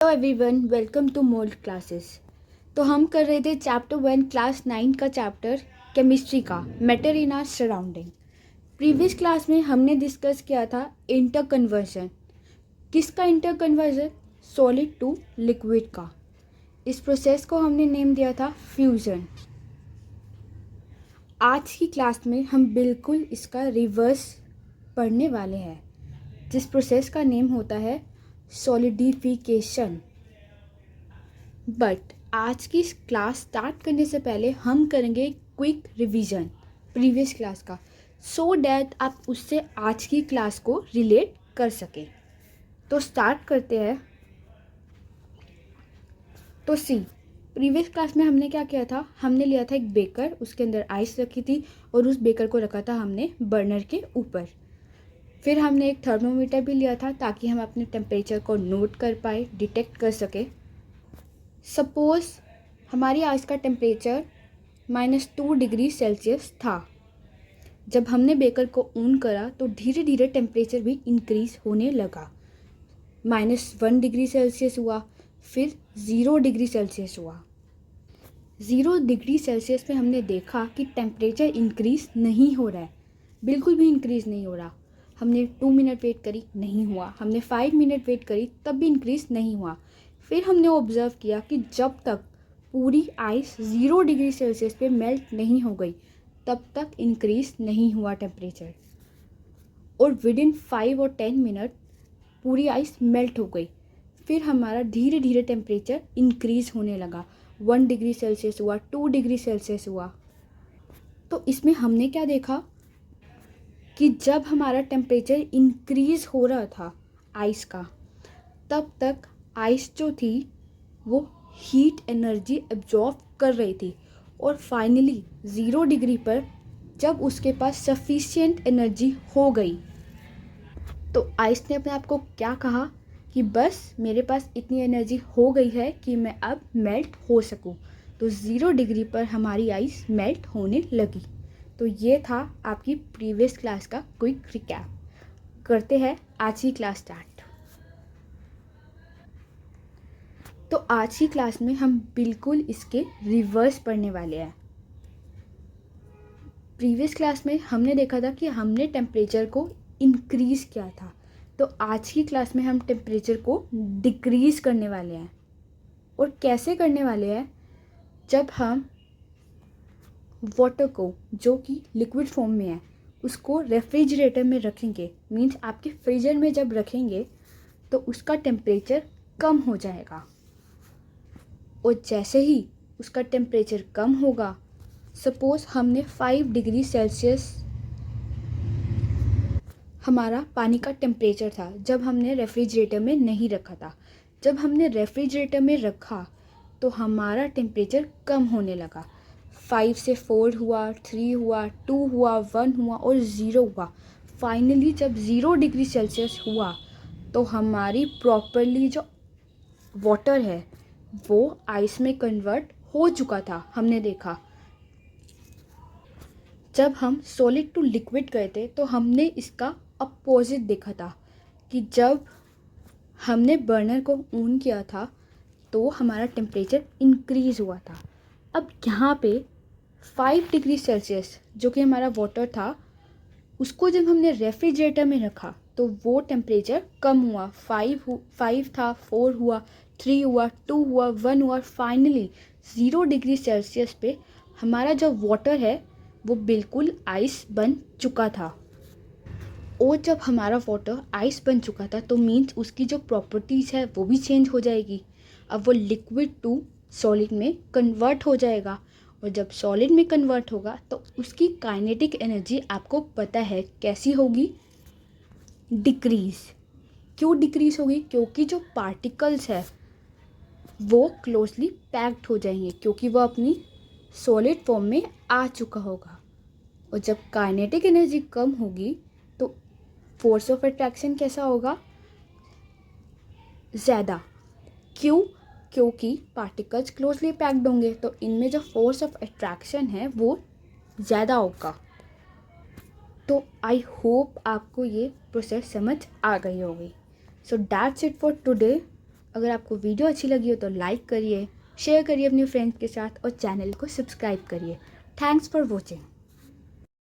Hello everyone, welcome to mould classes. तो हम कर रहे थे चैप्टर 1 क्लास 9 का चैप्टर केमिस्ट्री का matter in our surrounding. Previous class में हमने डिस्कस किया था इंटर कन्वर्जन। किसका inter conversion? Solid to liquid का। इस प्रोसेस को हमने नेम दिया था फ्यूजन। आज की क्लास में हम बिल्कुल इसका रिवर्स पढ़ने वाले हैं, जिस प्रोसेस का नेम होता है सॉलिडिफिकेशन। बट आज की क्लास स्टार्ट करने से पहले हम करेंगे क्विक रिवीजन प्रीवियस क्लास का, सो डैट आप उससे आज की क्लास को रिलेट कर सकें। तो स्टार्ट करते हैं। तो सी, प्रीवियस क्लास में हमने क्या किया था? हमने लिया था एक बेकर, उसके अंदर आइस रखी थी और उस बेकर को रखा था हमने बर्नर के ऊपर। फिर हमने एक थर्मोमीटर भी लिया था ताकि हम अपने टेम्परेचर को नोट कर पाए, डिटेक्ट कर सके। सपोज़ हमारी आज का टेम्परेचर -2 डिग्री सेल्सियस था। जब हमने बेकर को ऑन करा तो धीरे धीरे टेम्परेचर भी इंक्रीज़ होने लगा। -1 डिग्री सेल्सियस हुआ, फिर 0 डिग्री सेल्सियस हुआ। 0 डिग्री सेल्सियस में हमने देखा कि टेम्परेचर इंक्रीज़ नहीं हो रहा है, बिल्कुल भी इंक्रीज़ नहीं हो रहा। हमने 2 मिनट वेट करी, नहीं हुआ। हमने 5 मिनट वेट करी, तब भी इंक्रीज़ नहीं हुआ। फिर हमने ऑब्ज़र्व किया कि जब तक पूरी आइस 0 डिग्री सेल्सियस पे मेल्ट नहीं हो गई तब तक इंक्रीज़ नहीं हुआ टेम्परेचर। और विदिन 5 और 10 मिनट पूरी आइस मेल्ट हो गई। फिर हमारा धीरे धीरे टेम्परेचर इंक्रीज़ होने लगा। 1 डिग्री सेल्सियस हुआ, 2 डिग्री सेल्सियस हुआ। तो इसमें हमने क्या देखा कि जब हमारा टेम्परेचर इंक्रीज़ हो रहा था आइस का, तब तक आइस जो थी वो हीट एनर्जी एब्जॉर्ब कर रही थी। और फाइनली 0 डिग्री पर जब उसके पास सफिशिएंट एनर्जी हो गई तो आइस ने अपने आप को क्या कहा कि बस मेरे पास इतनी एनर्जी हो गई है कि मैं अब मेल्ट हो सकूं। तो 0 डिग्री पर हमारी आइस मेल्ट होने लगी। तो ये था आपकी प्रीवियस क्लास का क्विक रिकैप। करते हैं आज की क्लास स्टार्ट। तो आज की क्लास में हम बिल्कुल इसके रिवर्स पढ़ने वाले हैं। प्रीवियस क्लास में हमने देखा था कि हमने टेम्परेचर को इंक्रीज़ किया था, तो आज की क्लास में हम टेम्परेचर को डिक्रीज़ करने वाले हैं। और कैसे करने वाले हैं? जब हम वाटर को, जो कि लिक्विड फॉर्म में है, उसको रेफ्रिजरेटर में रखेंगे, मीन्स आपके फ्रीजर में जब रखेंगे तो उसका टेम्परेचर कम हो जाएगा। और जैसे ही उसका टेम्परेचर कम होगा, सपोज़ हमने 5 डिग्री सेल्सियस हमारा पानी का टेम्परेचर था जब हमने रेफ्रिजरेटर में नहीं रखा था। जब हमने रेफ्रिजरेटर में रखा तो हमारा टेम्परेचर कम होने लगा। 5 से 4 हुआ, 3 हुआ, 2 हुआ, 1 हुआ और 0 हुआ। फाइनली जब 0 डिग्री सेल्सियस हुआ तो हमारी प्रॉपरली जो वाटर है वो आइस में कन्वर्ट हो चुका था। हमने देखा जब हम सॉलिड टू लिक्विड गए थे तो हमने इसका अपोजिट देखा था कि जब हमने बर्नर को ऑन किया था तो हमारा टेम्परेचर इंक्रीज़ हुआ था। अब यहाँ पे 5 डिग्री सेल्सियस जो कि हमारा वाटर था, उसको जब हमने रेफ्रिजरेटर में रखा तो वो टेम्परेचर कम हुआ। 5 था, 4 हुआ, 3 हुआ, 2 हुआ, 1 हुआ और फाइनली 0 डिग्री सेल्सियस पे हमारा जो वाटर है वो बिल्कुल आइस बन चुका था। और जब हमारा वाटर आइस बन चुका था तो मीन्स उसकी जो प्रॉपर्टीज़ है वो भी चेंज हो जाएगी। अब वो लिक्विड टू सॉलिड में कन्वर्ट हो जाएगा और जब सॉलिड में कन्वर्ट होगा तो उसकी काइनेटिक एनर्जी आपको पता है कैसी होगी? डिक्रीज़। क्यों डिक्रीज़ होगी? क्योंकि जो पार्टिकल्स है वो क्लोजली पैक्ड हो जाएंगे, क्योंकि वो अपनी सॉलिड फॉर्म में आ चुका होगा। और जब काइनेटिक एनर्जी कम होगी तो फोर्स ऑफ अट्रैक्शन कैसा होगा? ज़्यादा। क्यों? क्योंकि पार्टिकल्स क्लोजली पैक्ड होंगे तो इनमें जो फोर्स ऑफ अट्रैक्शन है वो ज़्यादा होगा। तो आई होप आपको ये प्रोसेस समझ आ गई होगी। So that's it for today. अगर आपको वीडियो अच्छी लगी हो तो लाइक करिए, शेयर करिए अपने फ्रेंड्स के साथ और चैनल को सब्सक्राइब करिए। Thanks for watching.